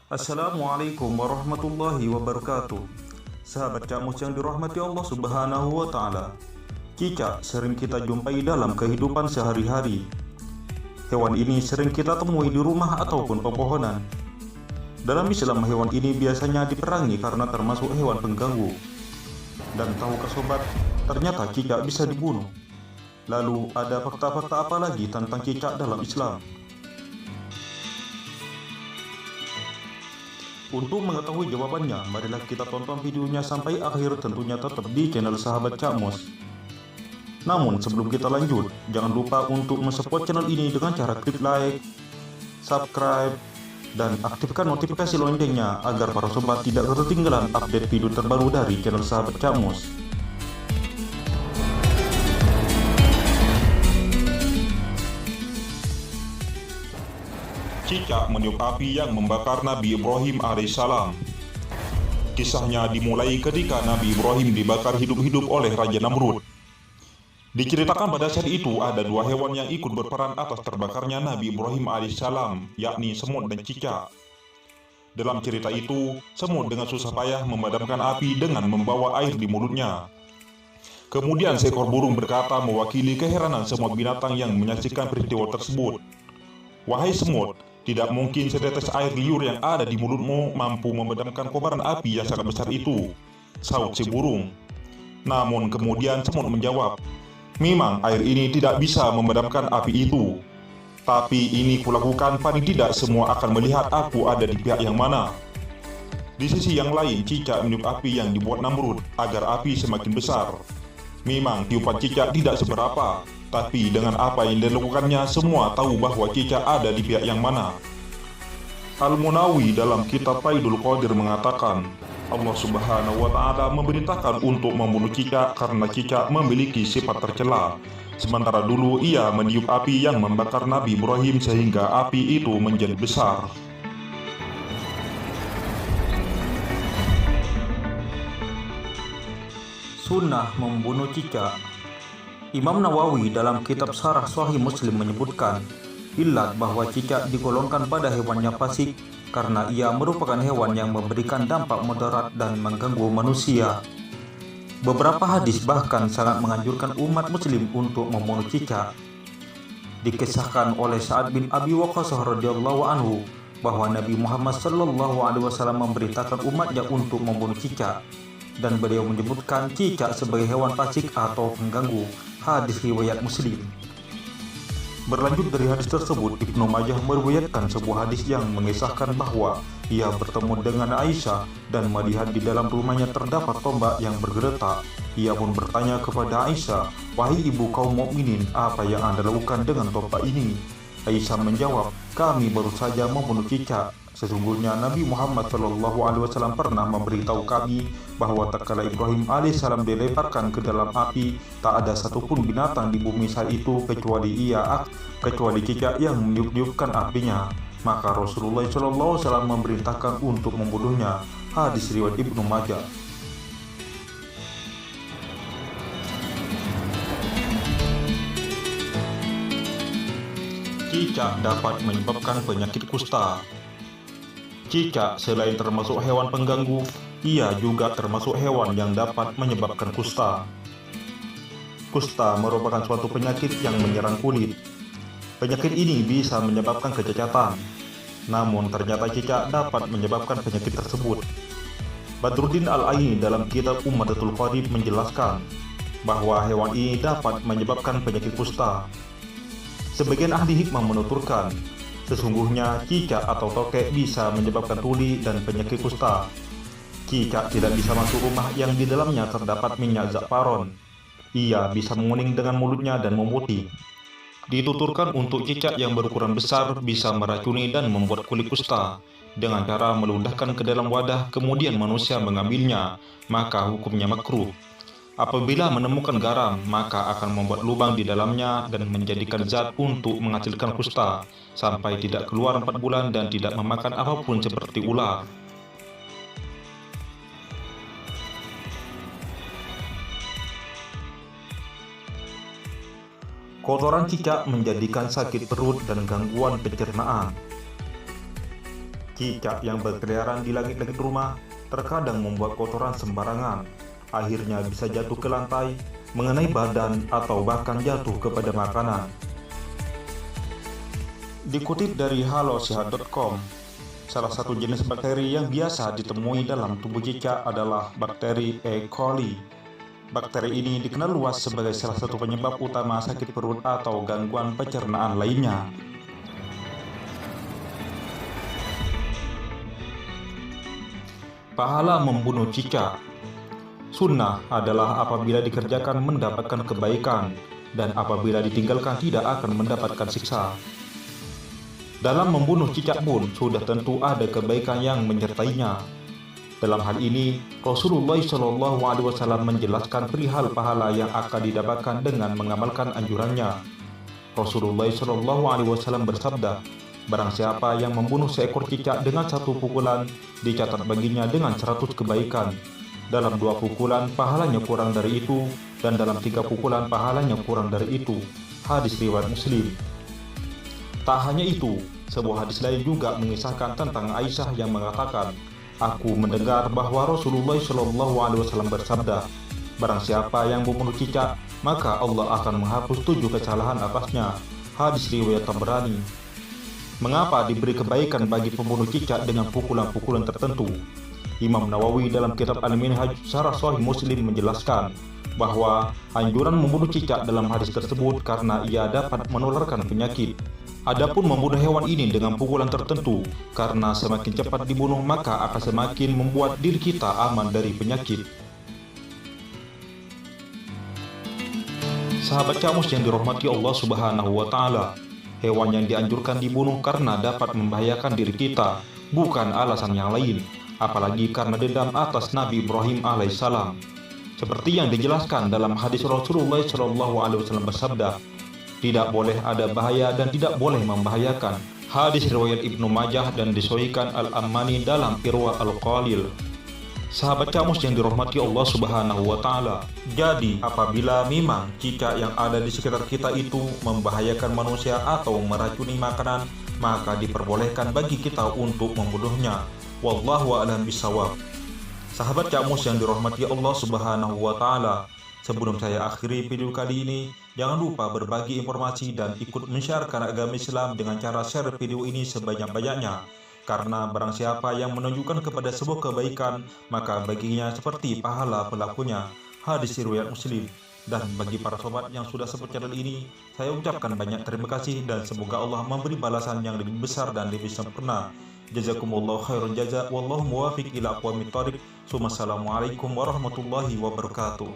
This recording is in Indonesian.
Assalamualaikum warahmatullahi wabarakatuh. Sahabat Camus yang dirahmati Allah Subhanahu wa Ta'ala, cicak sering kita jumpai dalam kehidupan sehari-hari. Hewan ini sering kita temui di rumah ataupun pepohonan. Dalam Islam, hewan ini biasanya diperangi karena termasuk hewan pengganggu. Dan tahukah sobat, ternyata cicak bisa dibunuh. Lalu ada fakta-fakta apa lagi tentang cicak dalam Islam? Untuk mengetahui jawabannya, marilah kita tonton videonya sampai akhir, tentunya tetap di channel Sahabat Cakmos. Namun sebelum kita lanjut, jangan lupa untuk mensupport channel ini dengan cara klik like, subscribe, dan aktifkan notifikasi loncengnya agar para sobat tidak ketinggalan update video terbaru dari channel Sahabat Cakmos. Cicak meniup api yang membakar Nabi Ibrahim alaihissalam. Kisahnya dimulai ketika Nabi Ibrahim dibakar hidup-hidup oleh Raja Namrud. Diceritakan pada saat itu ada dua hewan yang ikut berperan atas terbakarnya Nabi Ibrahim alaihissalam, yakni semut dan cicak. Dalam cerita itu, semut dengan susah payah memadamkan api dengan membawa air di mulutnya. Kemudian seekor burung berkata mewakili keheranan semua binatang yang menyaksikan peristiwa tersebut. "Wahai semut, tidak mungkin setetes air liur yang ada di mulutmu mampu memadamkan kobaran api yang sangat besar itu," saut si burung. Namun kemudian semut menjawab, "Memang air ini tidak bisa memadamkan api itu. Tapi ini kulakukan, paling tidak semua akan melihat aku ada di pihak yang mana." Di sisi yang lain, cicak meniup api yang dibuat Namrud agar api semakin besar. Memang tiupan cicak tidak seberapa, tapi dengan apa yang dilakukannya, semua tahu bahwa cicak ada di pihak yang mana. Al-Munawi dalam kitab Faidul Qadir mengatakan, Allah Subhanahu wa Ta'ala memerintahkan untuk membunuh cicak karena cicak memiliki sifat tercela. Sementara dulu ia meniup api yang membakar Nabi Ibrahim sehingga api itu menjadi besar. Sunnah membunuh cicak. Imam Nawawi dalam kitab Syarah Sahih Muslim menyebutkan, ilat bahwa cicak digolongkan pada hewan yang fasik karena ia merupakan hewan yang memberikan dampak mudarat dan mengganggu manusia. Beberapa hadis bahkan sangat menganjurkan umat muslim untuk membunuh cicak. Dikisahkan oleh Sa'ad bin Abi Waqqas radhiyallahu anhu bahwa Nabi Muhammad sallallahu alaihi wasallam memerintahkan umatnya untuk membunuh cicak, dan beliau menyebutkan cicak sebagai hewan fasik atau pengganggu. Hadis riwayat Muslim. Berlanjut dari hadis tersebut, Ibnu Majah meriwayatkan sebuah hadis yang mengisahkan bahwa ia bertemu dengan Aisyah dan melihat di dalam rumahnya terdapat tombak yang bergeletak. Ia pun bertanya kepada Aisyah, "Wahai ibu kaum mukminin, apa yang Anda lakukan dengan tombak ini?" Aisyah menjawab, "Kami baru saja membunuh cicak. Sesungguhnya Nabi Muhammad SAW pernah memberitahu kami bahwa tatkala Ibrahim alaihissalam dilemparkan ke dalam api, tak ada satupun binatang di bumi saat itu kecuali cicak yang meniup-niupkan apinya. Maka Rasulullah SAW memerintahkan untuk membunuhnya." Hadis riwayat Ibnu Majah. Cicak dapat menyebabkan penyakit kusta. Cicak selain termasuk hewan pengganggu, ia juga termasuk hewan yang dapat menyebabkan kusta. Kusta merupakan suatu penyakit yang menyerang kulit. Penyakit ini bisa menyebabkan kecacatan. Namun ternyata cicak dapat menyebabkan penyakit tersebut. Badruddin Al-Aini dalam kitab Umdatul Qarib menjelaskan bahwa hewan ini dapat menyebabkan penyakit kusta. Sebagian ahli hikmah menuturkan, sesungguhnya cicak atau tokek bisa menyebabkan tuli dan penyakit kusta. Cicak tidak bisa masuk rumah yang di dalamnya terdapat minyak za'faron. Ia bisa menguning dengan mulutnya dan memutih. Dituturkan untuk cicak yang berukuran besar bisa meracuni dan membuat kulit kusta dengan cara meludahkan ke dalam wadah, kemudian manusia mengambilnya, maka hukumnya makruh. Apabila menemukan garam, maka akan membuat lubang di dalamnya dan menjadikan zat untuk menghasilkan kusta sampai tidak keluar 4 bulan dan tidak memakan apapun seperti ular. Kotoran cicak menjadikan sakit perut dan gangguan pencernaan. Cicak yang berkeliaran di langit-langit rumah terkadang membuat kotoran sembarangan. Akhirnya bisa jatuh ke lantai, mengenai badan, atau bahkan jatuh kepada makanan. Dikutip dari halosehat.com, salah satu jenis bakteri yang biasa ditemui dalam tubuh cicak adalah bakteri E. coli. Bakteri ini dikenal luas sebagai salah satu penyebab utama sakit perut atau gangguan pencernaan lainnya. Pahala membunuh cicak. Sunnah adalah apabila dikerjakan mendapatkan kebaikan, dan apabila ditinggalkan tidak akan mendapatkan siksa. Dalam membunuh cicak pun sudah tentu ada kebaikan yang menyertainya. Dalam hal ini, Rasulullah SAW menjelaskan perihal pahala yang akan didapatkan dengan mengamalkan anjurannya. Rasulullah SAW bersabda, "Barang siapa yang membunuh seekor cicak dengan 1 pukulan, dicatat baginya dengan 100 kebaikan. Dalam 2 pukulan pahalanya kurang dari itu, dan dalam 3 pukulan pahalanya kurang dari itu." Hadis riwayat Muslim. Tak hanya itu, sebuah hadis lain juga mengisahkan tentang Aisyah yang mengatakan, "Aku mendengar bahwa Rasulullah SAW bersabda, barang siapa yang membunuh cicak, maka Allah akan menghapus 7 kesalahan atasnya." Hadis riwayat Tabrani. Mengapa diberi kebaikan bagi pembunuh cicak dengan pukulan-pukulan tertentu? Imam Nawawi dalam kitab Al-Minhaj Syarah Sahih Muslim menjelaskan bahwa anjuran membunuh cicak dalam hadis tersebut karena ia dapat menularkan penyakit. Adapun membunuh hewan ini dengan pukulan tertentu, karena semakin cepat dibunuh maka akan semakin membuat diri kita aman dari penyakit. Sahabat Camus yang dirahmati Allah Subhanahu wa Ta'ala, hewan yang dianjurkan dibunuh karena dapat membahayakan diri kita, bukan alasan yang lain, apalagi karena dendam atas Nabi Ibrahim alaihissalam. Seperti yang dijelaskan dalam hadis Rasulullah SAW bersabda, "Tidak boleh ada bahaya dan tidak boleh membahayakan." Hadis riwayat Ibnu Majah dan disahihkan Al-Ammani dalam Irwa Al-Qalil. Sahabat Camus yang dirahmati Allah Subhanahu wa Ta'ala, jadi apabila memang cicak yang ada di sekitar kita itu membahayakan manusia atau meracuni makanan, maka diperbolehkan bagi kita untuk membunuhnya. Wallahu a'lam bishawab. Sahabat Camus yang dirahmati Allah Subhanahu wa Ta'ala, sebelum saya akhiri video kali ini, jangan lupa berbagi informasi dan ikut mensiarkan agama Islam dengan cara share video ini sebanyak-banyaknya. Karena barang siapa yang menunjukkan kepada sebuah kebaikan, maka baginya seperti pahala pelakunya. Hadis riwayat Muslim. Dan bagi para sobat yang sudah support channel ini, saya ucapkan banyak terima kasih dan semoga Allah memberi balasan yang lebih besar dan lebih sempurna. Jazakumullahu khairan jaza, wallahu muwafiq ila aqwamit thoriq. Assalamualaikum warahmatullahi wabarakatuh.